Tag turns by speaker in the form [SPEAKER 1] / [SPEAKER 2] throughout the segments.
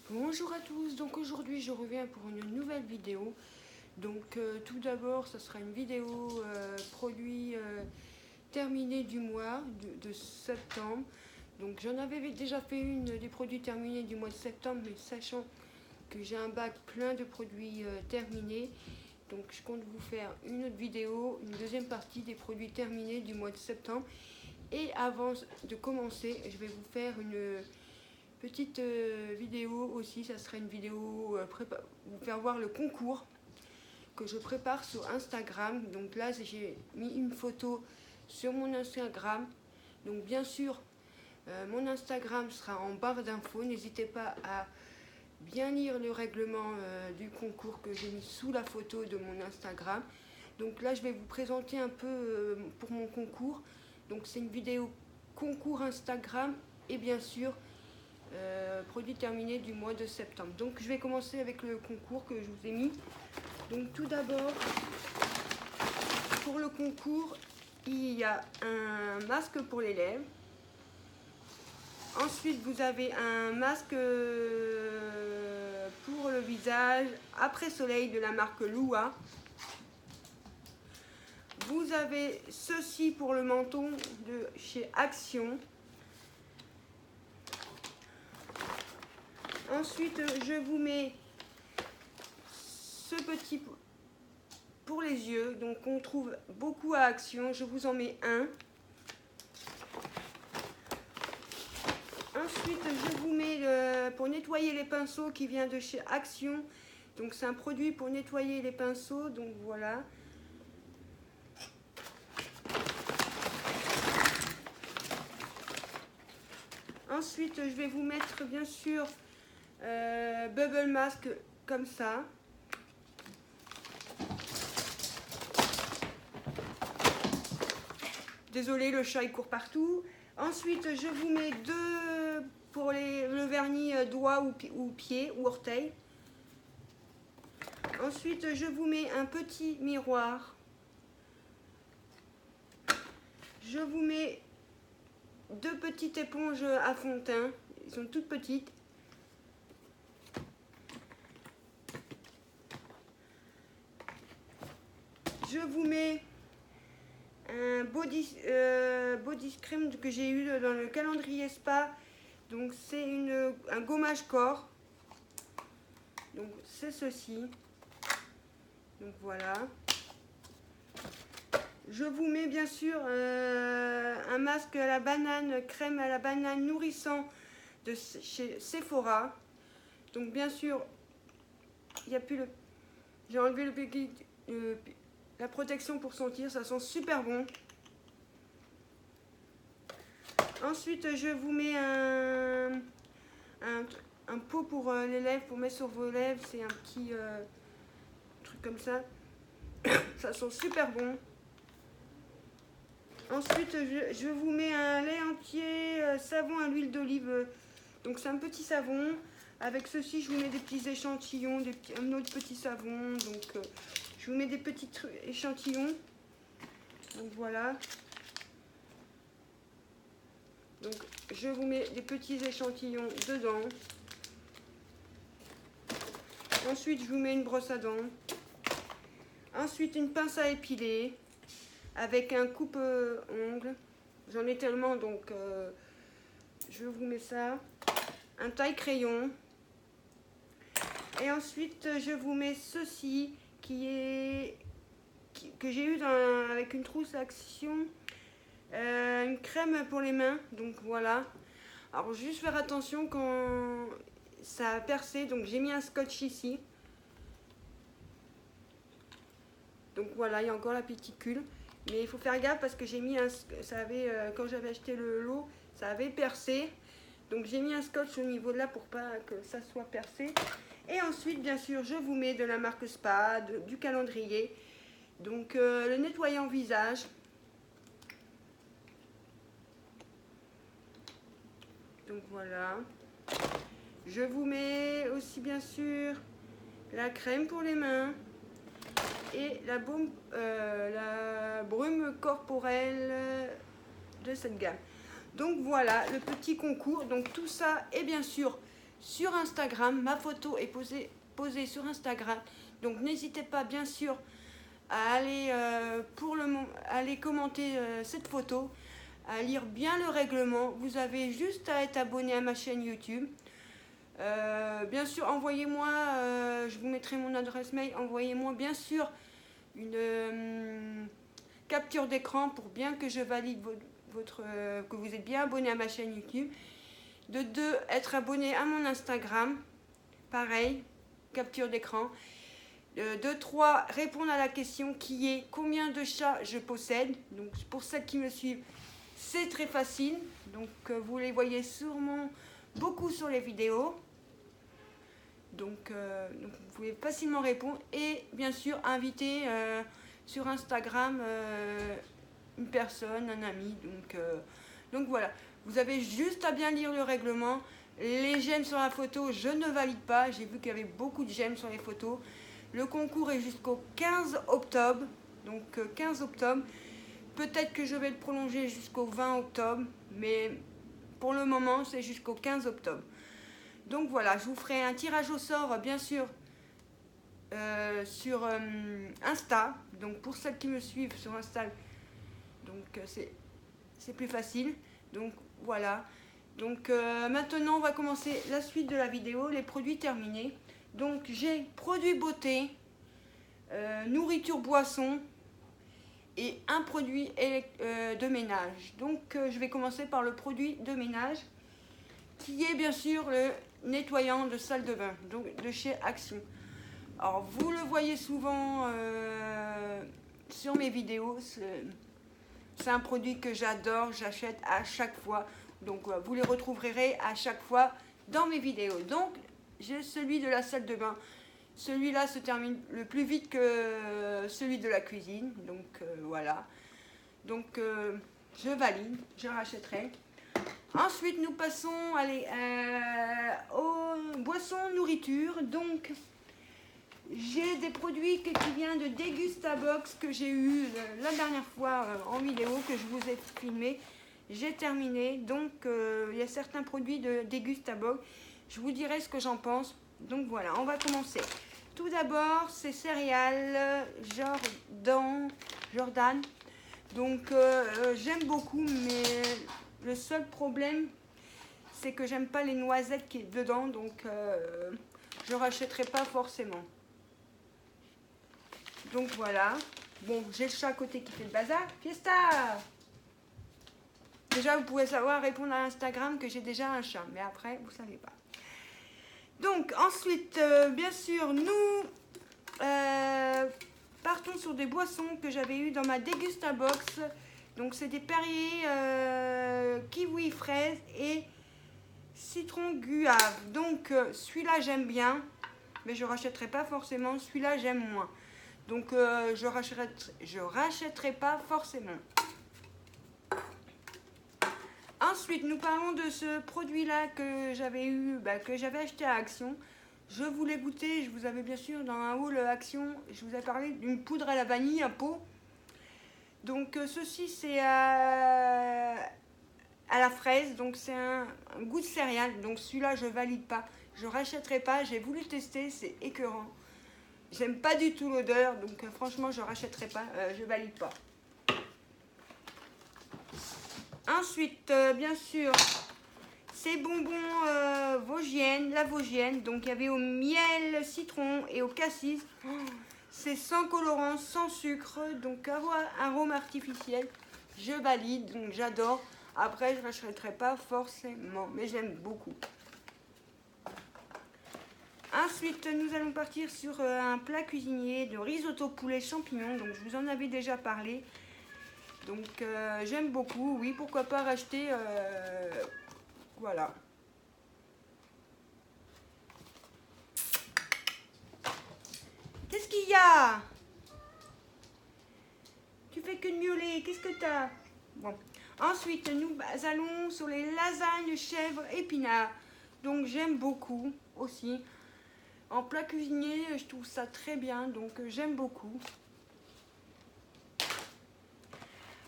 [SPEAKER 1] Bonjour à tous, donc aujourd'hui je reviens pour une nouvelle vidéo. Donc tout d'abord ça sera une vidéo produit terminé du mois de septembre. Donc j'en avais déjà fait une des produits terminés du mois de septembre, mais sachant que j'ai un bac plein de produits terminés, donc je compte vous faire une autre vidéo, une deuxième partie des produits terminés du mois de septembre. Et avant de commencer, je vais vous faire une petite vidéo aussi, ça sera une vidéo vous faire voir le concours que je prépare sur Instagram. Donc là j'ai mis une photo sur mon Instagram. Donc bien sûr mon Instagram sera en barre d'infos. N'hésitez pas à bien lire le règlement du concours que j'ai mis sous la photo de mon Instagram. Donc là je vais vous présenter un peu pour mon concours. Donc c'est une vidéo concours Instagram et bien sûr produit terminé du mois de septembre. Donc je vais commencer avec le concours que je vous ai mis. Donc tout d'abord, pour le concours, il y a un masque pour les lèvres. Ensuite, vous avez un masque pour le visage après soleil de la marque Lua. Vous avez ceci pour le menton de chez Action. Ensuite, je vous mets ce petit pour les yeux, donc on trouve beaucoup à Action. Je vous en mets un. Ensuite, je vous mets pour nettoyer les pinceaux qui vient de chez Action. Donc c'est un produit pour nettoyer les pinceaux, donc voilà. Ensuite, je vais vous mettre bien sûr Bubble Mask comme ça. Désolé, le chat il court partout. Ensuite, je vous mets deux pour le vernis doigt ou pied ou orteil. Ensuite, je vous mets un petit miroir. Je vous mets deux petites éponges à fond de teint. Elles sont toutes petites. Je vous mets un body cream que j'ai eu dans le calendrier spa. Donc c'est un gommage corps. Donc c'est ceci. Donc voilà. Je vous mets bien sûr un masque à la banane, crème à la banane nourrissant de chez Sephora. Donc bien sûr, il n'y a plus le... J'ai enlevé la protection pour sentir, ça sent super bon. Ensuite, je vous mets un pot pour les lèvres, pour mettre sur vos lèvres. C'est un petit truc comme ça. Ça sent super bon. Ensuite, je vous mets un lait entier savon à l'huile d'olive. Donc c'est un petit savon. Avec ceci, je vous mets des petits échantillons, un autre petit savon. Donc je vous mets des petits échantillons. Donc voilà. Donc je vous mets des petits échantillons dedans. Ensuite, je vous mets une brosse à dents. Ensuite, une pince à épiler avec un coupe-ongle. J'en ai tellement, donc je vous mets ça. Un taille-crayon. Et ensuite, je vous mets ceci que j'ai eu avec une trousse Action. Une crème pour les mains. Donc voilà. Alors, juste faire attention quand ça a percé. Donc, j'ai mis un scotch ici. Donc voilà, il y a encore la pellicule. Mais il faut faire gaffe parce que j'ai mis quand j'avais acheté le lot, ça avait percé. Donc j'ai mis un scotch au niveau de là pour pas que ça soit percé. Et ensuite, bien sûr, je vous mets de la marque Spa, du calendrier. Donc le nettoyant visage. Donc voilà. Je vous mets aussi bien sûr la crème pour les mains. Et la brume corporelle de cette gamme. Donc voilà le petit concours. Donc tout ça est bien sûr sur Instagram. Ma photo est posée sur Instagram. Donc n'hésitez pas bien sûr à aller, aller commenter cette photo, à lire bien le règlement. Vous avez juste à être abonné à ma chaîne YouTube. Bien sûr, envoyez-moi, je vous mettrai mon adresse mail, envoyez-moi bien sûr une capture d'écran pour bien que je valide que vous êtes bien abonné à ma chaîne YouTube. De 2, être abonné à mon Instagram, pareil, capture d'écran. De 3, répondre à la question qui est combien de chats je possède. Donc pour celles qui me suivent, c'est très facile. Donc vous les voyez sûrement beaucoup sur les vidéos. Donc vous pouvez facilement répondre. Et bien sûr, inviter sur Instagram une personne, un ami. Donc voilà, vous avez juste à bien lire le règlement. Les j'aime sur la photo, je ne valide pas. J'ai vu qu'il y avait beaucoup de j'aime sur les photos. Le concours est jusqu'au 15 octobre. Donc 15 octobre. Peut-être que je vais le prolonger jusqu'au 20 octobre. Mais pour le moment, c'est jusqu'au 15 octobre. Donc voilà, je vous ferai un tirage au sort, bien sûr, sur Insta. Donc pour celles qui me suivent sur Insta, donc c'est plus facile. Donc voilà. Donc maintenant, on va commencer la suite de la vidéo, les produits terminés. Donc j'ai produits beauté, nourriture, boisson et un produit de ménage. Donc je vais commencer par le produit de ménage, qui est bien sûr le nettoyant de salle de bain, donc de chez Action. Alors vous le voyez souvent sur mes vidéos, c'est un produit que j'adore, j'achète à chaque fois. Donc vous les retrouverez à chaque fois dans mes vidéos. Donc j'ai celui de la salle de bain. Celui-là se termine le plus vite que celui de la cuisine. Donc voilà. Donc je valide, je rachèterai. Ensuite, nous passons aux boissons, nourriture. Donc, j'ai des produits qui viennent de Degustabox que j'ai eu la dernière fois en vidéo, que je vous ai filmé. J'ai terminé. Donc, il y a certains produits de Degustabox. Je vous dirai ce que j'en pense. Donc, voilà, on va commencer. Tout d'abord, c'est céréales Jordan. Donc, j'aime beaucoup, mais le seul problème, c'est que j'aime pas les noisettes qui est dedans, donc je rachèterai pas forcément. Donc voilà. Bon, j'ai le chat à côté qui fait le bazar. Fiesta! Déjà, vous pouvez savoir répondre à Instagram que j'ai déjà un chat, mais après, vous savez pas. Donc ensuite, bien sûr, nous partons sur des boissons que j'avais eues dans ma Degustabox. Donc c'est des Perrier kiwi fraise et citron guave. Donc celui-là j'aime bien, mais je rachèterai pas forcément. Celui-là j'aime moins. Donc je rachèterai pas forcément. Ensuite nous parlons de ce produit-là que j'avais eu, que j'avais acheté à Action. Je voulais goûter. Je vous avais bien sûr dans un haul Action. Je vous ai parlé d'une poudre à la vanille à pot. Donc ceci c'est à la fraise, donc c'est un goût de céréales. Donc celui-là je valide pas, je rachèterai pas. J'ai voulu tester, c'est écœurant. J'aime pas du tout l'odeur, donc franchement je rachèterai pas, je valide pas. Ensuite bien sûr ces bonbons vosgiennes, la Vosgienne. Donc il y avait au miel, citron et au cassis. C'est sans colorant, sans sucre, donc arôme artificiel. Je valide, donc j'adore. Après, je ne rachèterai pas forcément, mais j'aime beaucoup. Ensuite, nous allons partir sur un plat cuisinier de risotto poulet champignons. Donc, je vous en avais déjà parlé. Donc, j'aime beaucoup. Oui, pourquoi pas racheter. Voilà. Qu'est-ce qu'il y a? Tu fais que de miauler. Qu'est-ce que t'as? Bon. Ensuite, nous allons sur les lasagnes chèvre épinards. Donc, j'aime beaucoup aussi. En plat cuisinier, je trouve ça très bien. Donc, j'aime beaucoup.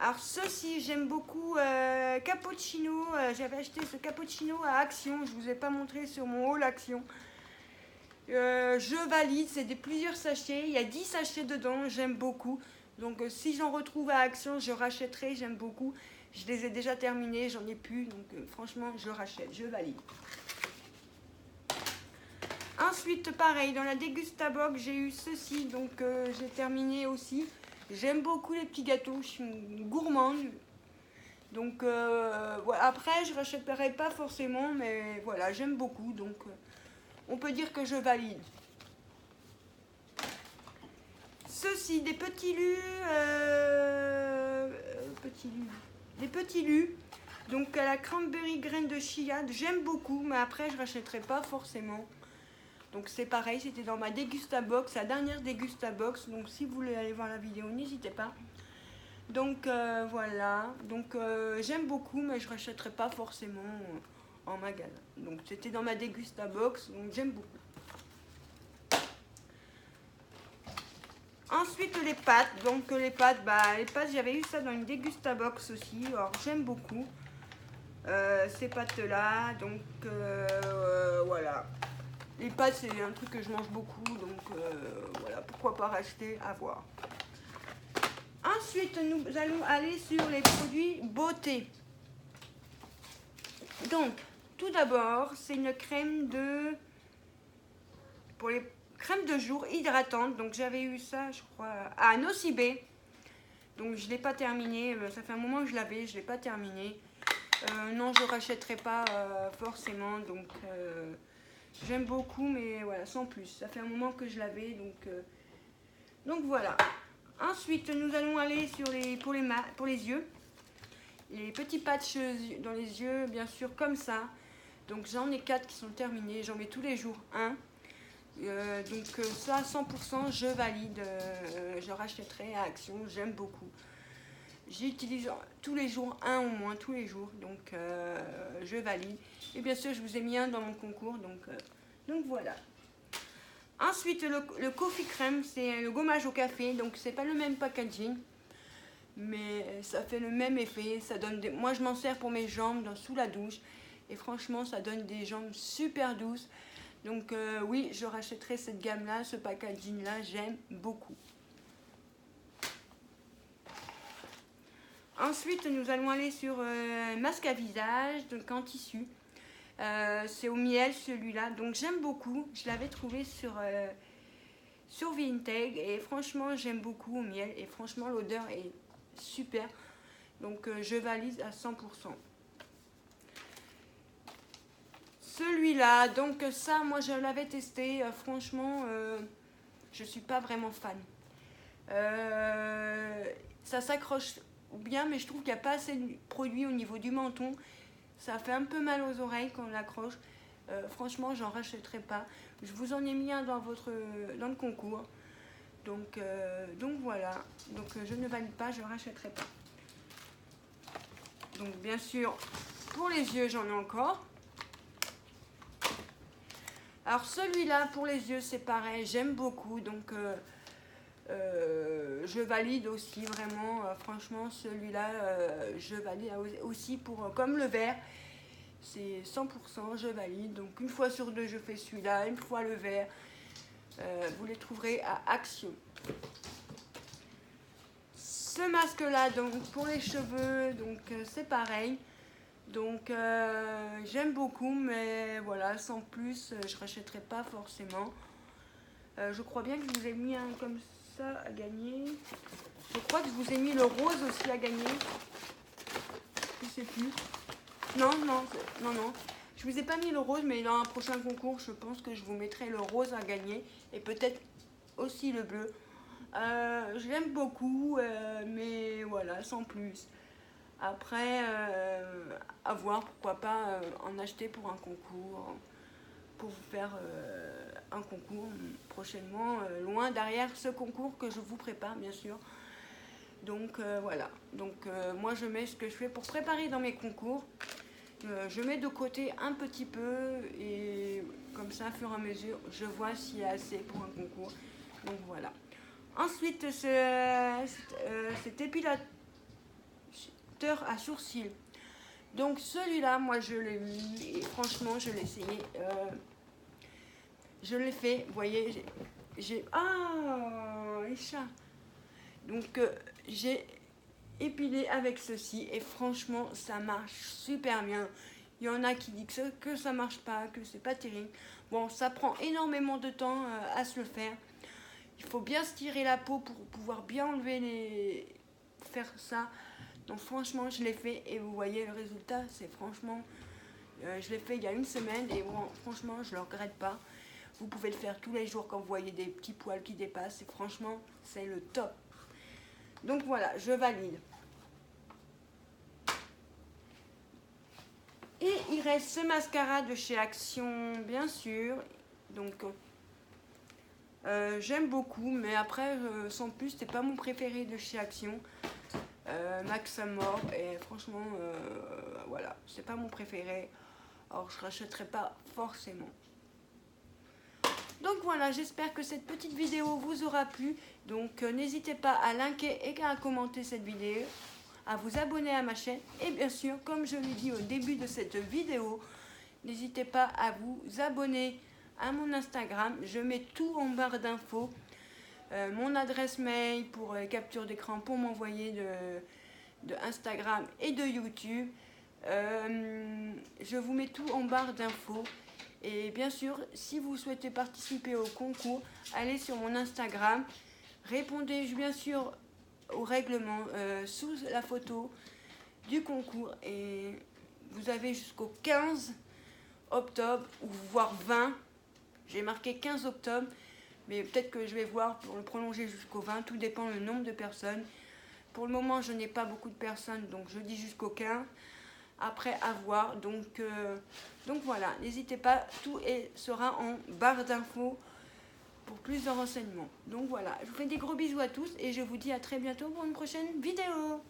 [SPEAKER 1] Alors ceci, j'aime beaucoup cappuccino. J'avais acheté ce cappuccino à Action. Je ne vous ai pas montré sur mon haul Action. Je valide, c'est plusieurs sachets. Il y a 10 sachets dedans, j'aime beaucoup. Donc si j'en retrouve à Action, je rachèterai, j'aime beaucoup. Je les ai déjà terminés, j'en ai plus. Donc franchement, je rachète, je valide. Ensuite, pareil, dans la Dégustabox, j'ai eu ceci. Donc j'ai terminé aussi. J'aime beaucoup les petits gâteaux, je suis une gourmande. Donc ouais, après, je ne rachèterai pas forcément, mais voilà, j'aime beaucoup. Donc on peut dire que je valide. Ceci, des petits lus, des petits lus. Donc à la cranberry graine de chia, j'aime beaucoup, mais après je ne rachèterai pas forcément. Donc c'est pareil, c'était dans ma Dégustabox, la dernière Dégustabox. Donc si vous voulez aller voir la vidéo, n'hésitez pas. Donc voilà, donc j'aime beaucoup, mais je ne rachèterai pas forcément en magasin. Donc c'était dans ma Dégustabox, donc j'aime beaucoup. Ensuite les pâtes, donc les pâtes, j'avais eu ça dans une Dégustabox aussi, alors j'aime beaucoup ces pâtes là, donc voilà. Les pâtes c'est un truc que je mange beaucoup, donc voilà, pourquoi pas racheter, à voir. Ensuite nous allons aller sur les produits beauté. Donc tout d'abord c'est une crème pour les crème de jour hydratante. Donc j'avais eu ça je crois à Nocibé. Donc je ne l'ai pas terminé. Ça fait un moment que je l'avais, je ne l'ai pas terminé. Non, je ne rachèterai pas forcément. Donc j'aime beaucoup, mais voilà, sans plus. Ça fait un moment que je l'avais. Donc voilà. Ensuite nous allons aller sur pour les yeux. Les petits patchs dans les yeux, bien sûr, comme ça. Donc j'en ai 4 qui sont terminés. J'en mets tous les jours un. Donc ça 100% je valide, je rachèterai à Action, j'aime beaucoup. J'utilise tous les jours, un au moins tous les jours, donc je valide. Et bien sûr je vous ai mis un dans mon concours, donc voilà. Ensuite le coffee crème, c'est le gommage au café, donc c'est pas le même packaging, mais ça fait le même effet. Ça donne moi je m'en sers pour mes jambes sous la douche, et franchement ça donne des jambes super douces. Donc oui, je rachèterai cette gamme-là, ce packaging-là, j'aime beaucoup. Ensuite, nous allons aller sur masque à visage, donc en tissu. C'est au miel celui-là, donc j'aime beaucoup. Je l'avais trouvé sur Vinted et franchement, j'aime beaucoup au miel. Et franchement, l'odeur est super. Donc je valide à 100%. Celui-là, donc ça, moi je l'avais testé, franchement, je suis pas vraiment fan. Ça s'accroche bien, mais je trouve qu'il n'y a pas assez de produit au niveau du menton. Ça fait un peu mal aux oreilles quand on l'accroche. Franchement, j'en rachèterai pas. Je vous en ai mis un dans le concours. Donc voilà. Donc je ne valide pas, je ne rachèterai pas. Donc bien sûr, pour les yeux, j'en ai encore. Alors celui-là pour les yeux c'est pareil, j'aime beaucoup, donc je valide aussi vraiment, franchement celui-là je valide aussi comme le vert, c'est 100% je valide, donc une fois sur deux je fais celui-là, une fois le vert, vous les trouverez à Action. Ce masque là donc pour les cheveux, donc c'est pareil. Donc j'aime beaucoup, mais voilà, sans plus, je ne rachèterai pas forcément. Je crois bien que je vous ai mis un comme ça à gagner. Je crois que je vous ai mis le rose aussi à gagner. Je ne sais plus. Non. Je vous ai pas mis le rose, mais dans un prochain concours, je pense que je vous mettrai le rose à gagner. Et peut-être aussi le bleu. J'aime beaucoup, mais voilà, sans plus. Après, à voir, pourquoi pas en acheter pour un concours, pour vous faire un concours prochainement, loin derrière ce concours que je vous prépare, bien sûr. Donc voilà, donc moi je mets ce que je fais pour préparer dans mes concours. Je mets de côté un petit peu et comme ça, au fur et à mesure, je vois s'il y a assez pour un concours. Donc voilà. Ensuite, cet épilateur. correcteur à sourcils. Donc celui-là, moi je l'ai vu et franchement je l'ai essayé. Je l'ai fait, vous voyez, ah, les chats. Donc j'ai épilé avec ceci et franchement ça marche super bien. Il y en a qui disent que ça marche pas, que c'est pas terrible. Bon, ça prend énormément de temps à se le faire. Il faut bien se tirer la peau pour pouvoir bien enlever faire ça. Donc franchement je l'ai fait et vous voyez le résultat, c'est franchement, je l'ai fait il y a une semaine et bon, franchement je ne le regrette pas. Vous pouvez le faire tous les jours quand vous voyez des petits poils qui dépassent et franchement c'est le top. Donc voilà, je valide. Et il reste ce mascara de chez Action, bien sûr. Donc j'aime beaucoup, mais après sans plus, c'était pas mon préféré de chez Action. Max Amor, et franchement voilà, c'est pas mon préféré. Alors je rachèterai pas forcément. Donc voilà, j'espère que cette petite vidéo vous aura plu. Donc n'hésitez pas à liker et à commenter cette vidéo, à vous abonner à ma chaîne. Et bien sûr, comme je l'ai dit au début de cette vidéo, n'hésitez pas à vous abonner à mon Instagram. Je mets tout en barre d'infos. Mon adresse mail pour capture d'écran pour m'envoyer de Instagram et de YouTube. Je vous mets tout en barre d'infos. Et bien sûr, si vous souhaitez participer au concours, allez sur mon Instagram, répondez bien sûr au règlement sous la photo du concours. Et vous avez jusqu'au 15 octobre, ou voire 20. J'ai marqué 15 octobre, mais peut-être que je vais voir pour le prolonger jusqu'au 20. Tout dépend du nombre de personnes. Pour le moment, je n'ai pas beaucoup de personnes, donc je dis jusqu'au 15. Après à voir, donc voilà, n'hésitez pas, tout sera en barre d'infos pour plus de renseignements. Donc voilà, je vous fais des gros bisous à tous et je vous dis à très bientôt pour une prochaine vidéo.